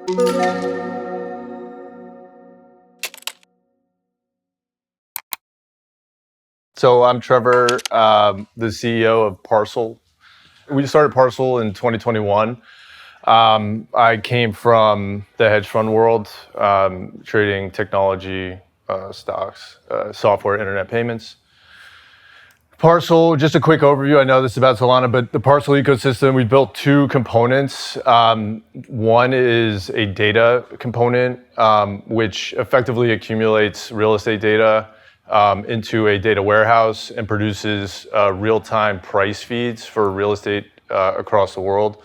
So I'm Trevor, the CEO of Parcl. We started Parcl in 2021. I came from the hedge fund world, trading technology, stocks, software, internet payments. Parcl, just a quick overview. I know this is about Solana, but the Parcl ecosystem, we built two components. One is a data component, which effectively accumulates real estate data into a data warehouse and produces real-time price feeds for real estate across the world.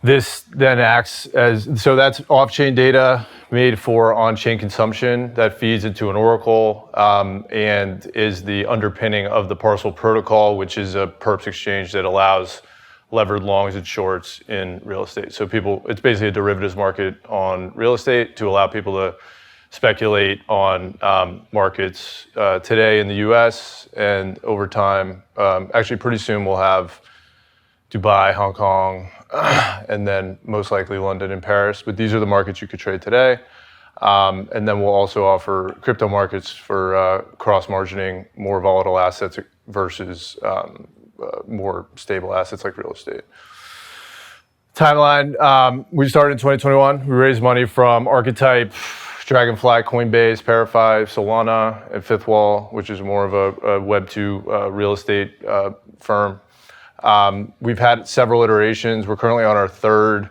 This then acts as, so that's off-chain data made for on-chain consumption that feeds into an oracle and is the underpinning of the Parcl protocol, which is a perps exchange that allows levered longs and shorts in real estate. So it's basically a derivatives market on real estate to allow people to speculate on markets today in the US, and over time, actually pretty soon we'll have Dubai, Hong Kong, and then most likely London and Paris. But these are the markets you could trade today. And then we'll also offer crypto markets for cross-margining more volatile assets versus more stable assets like real estate. Timeline, we started in 2021. We raised money from Archetype, Dragonfly, Coinbase, Parify, Solana, and Fifth Wall, which is more of a Web2 real estate firm. We've had several iterations. We're currently on our third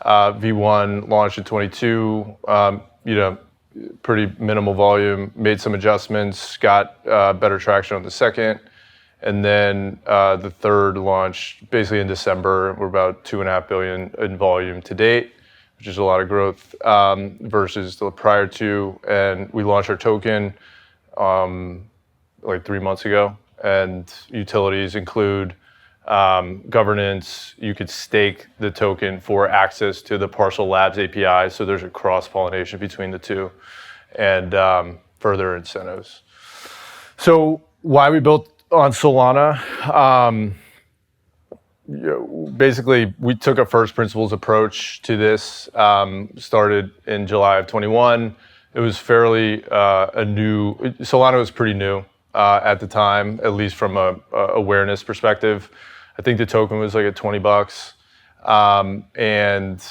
V1, launched in 22. Pretty minimal volume, made some adjustments, got better traction on the second. And then the third launched basically in December. We're about 2.5 billion in volume to date, which is a lot of growth versus the prior two. And we launched our token like 3 months ago. And utilities include governance. You could stake the token for access to the Parcl Labs API. So there's a cross-pollination between the two and further incentives. So why we built on Solana? Basically, we took a first principles approach to this, started in July of 21. It was fairly Solana was pretty new at the time, at least from a awareness perspective. I think the token was like at $20. And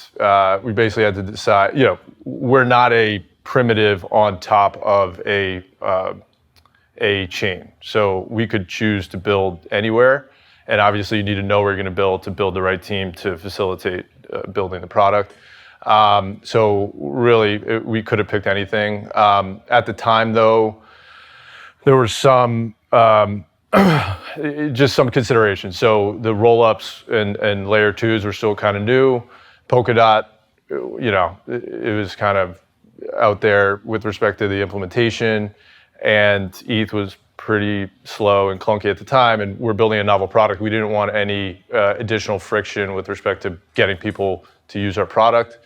we basically had to decide, we're not a primitive on top of a chain. So we could choose to build anywhere. And obviously you need to know where you're going to build the right team to facilitate building the product. So really, we could have picked anything. At the time, though, there were just some considerations. So the roll-ups and layer twos were still kind of new. Polkadot, it was kind of out there with respect to the implementation, and ETH was pretty slow and clunky at the time, and we're building a novel product. We didn't want any additional friction with respect to getting people to use our product.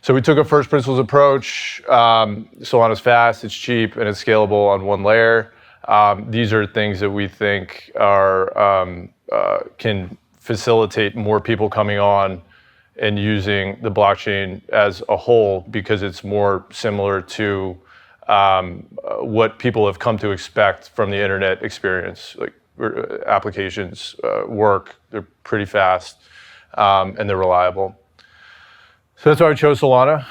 So we took a first principles approach. Solana's fast, it's cheap, and it's scalable on one layer. These are things that we think can facilitate more people coming on and using the blockchain as a whole, because it's more similar to what people have come to expect from the internet experience. Like applications work, they're pretty fast, and they're reliable. So that's why we chose Solana.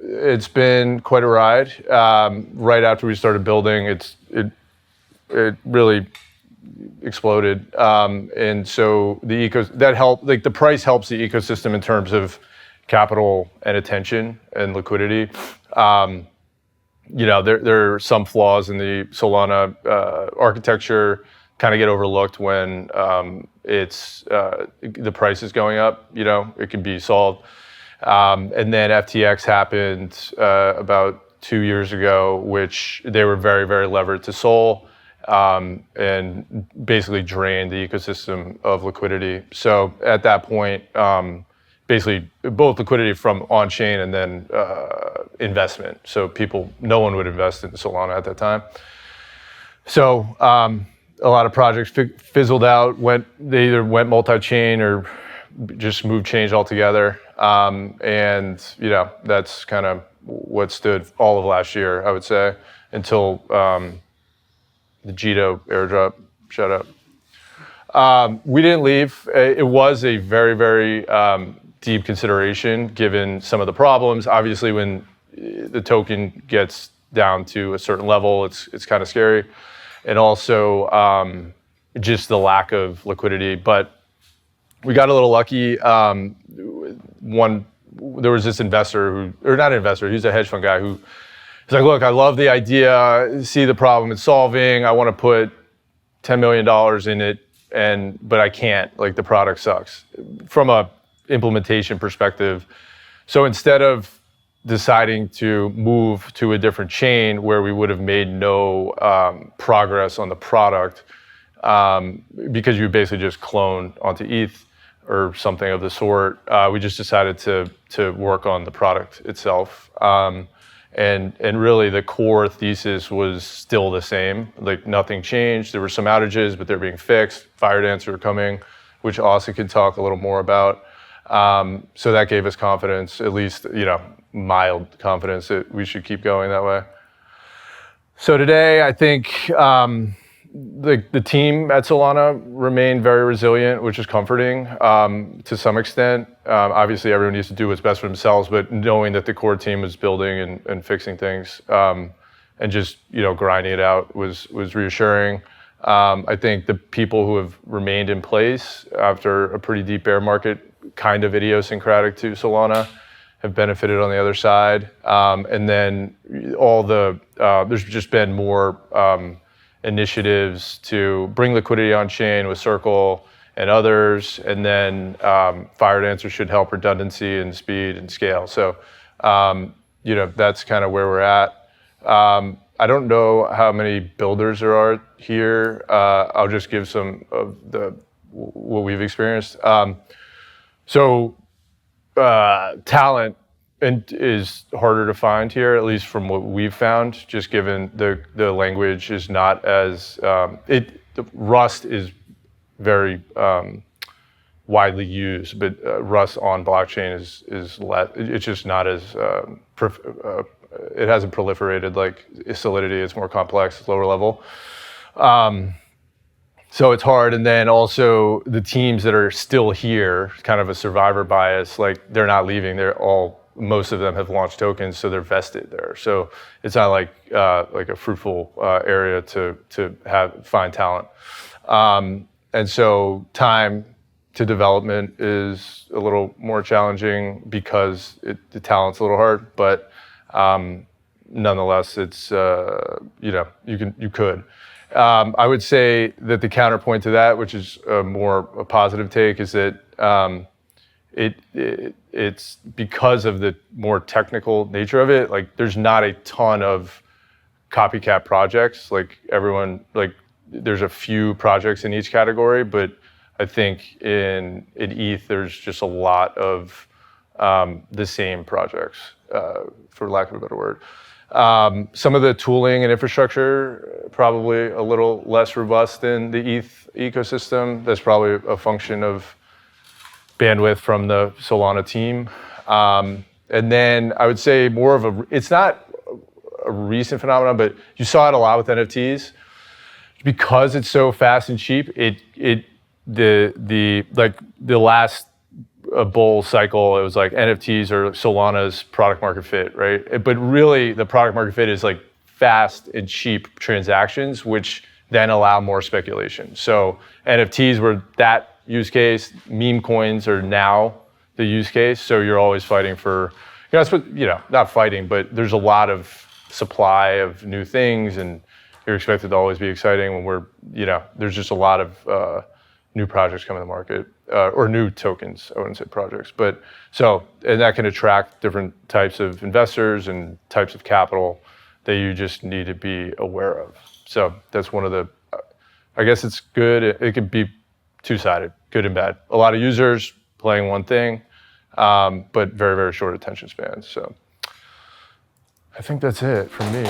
It's been quite a ride. Right after we started building, it really exploded, and so the price helps the ecosystem in terms of capital and attention and liquidity. There are some flaws in the Solana architecture, kind of get overlooked when the price is going up. It can be solved. And then FTX happened about 2 years ago, which they were very, very levered to Sol, and basically drained the ecosystem of liquidity. So at that point, basically both liquidity from on-chain and then investment. So no one would invest in Solana at that time. So a lot of projects fizzled out. They either went multi-chain or just moved chains altogether. And that's kind of what stood all of last year, I would say, until the Jito airdrop shut up. We didn't leave. It was a very, very deep consideration given some of the problems. Obviously, when the token gets down to a certain level, it's kind of scary. And also just the lack of liquidity. But we got a little lucky. There was this investor he's a hedge fund guy who he's like, look, I love the idea, see the problem it's solving. I want to put $10 million in it, but I can't, like the product sucks from a implementation perspective. So instead of deciding to move to a different chain where we would have made no progress on the product, because you basically just clone onto ETH or something of the sort, we just decided to work on the product itself. And really the core thesis was still the same, like nothing changed. There were some outages, but they're being fixed. Fire dance are coming, which Austin can talk a little more about. So that gave us confidence, at least, mild confidence that we should keep going that way. So today, I think the team at Solana remained very resilient, which is comforting to some extent. Obviously, everyone needs to do what's best for themselves, but knowing that the core team was building and fixing things and just grinding it out was reassuring. I think the people who have remained in place after a pretty deep bear market, kind of idiosyncratic to Solana, have benefited on the other side. And then there's just been more initiatives to bring liquidity on chain with Circle and others, and then Fire Dancer should help redundancy and speed and scale. So that's kind of where we're at. I don't know how many builders there are here. I'll just give some of what we've experienced. Talent is harder to find here, at least from what we've found, just given the language is not as, the Rust is very widely used, but Rust on blockchain is less, it's just not as, it hasn't proliferated like Solidity. It's more complex, it's lower level. So it's hard. And then also the teams that are still here, kind of a survivor bias, like they're not leaving. Most of them have launched tokens, so they're vested there. So it's not like a fruitful area to find talent. And so time to development is a little more challenging because the talent's a little hard, but nonetheless, it's you could. I would say that the counterpoint to that, which is a positive take, is that it's because of the more technical nature of it. Like, there's not a ton of copycat projects. Like there's a few projects in each category, but I think in ETH there's just a lot of the same projects, for lack of a better word. Some of the tooling and infrastructure probably a little less robust than the ETH ecosystem. That's probably a function of bandwidth from the Solana team. And then I would say it's not a recent phenomenon, but you saw it a lot with NFTs. Because it's so fast and cheap, the last bull cycle, it was like NFTs or Solana's product market fit, right? But really the product market fit is like fast and cheap transactions, which then allow more speculation. So NFTs were that use case. Meme coins are now the use case. So you're always fighting for, not fighting, but there's a lot of supply of new things, and you're expected to always be exciting when there's just a lot of new projects coming to the market, or new tokens, I wouldn't say projects. But and that can attract different types of investors and types of capital that you just need to be aware of. So that's one of I guess it's good. It could be two-sided, good and bad. A lot of users playing one thing, but very, very short attention spans. So I think that's it from me.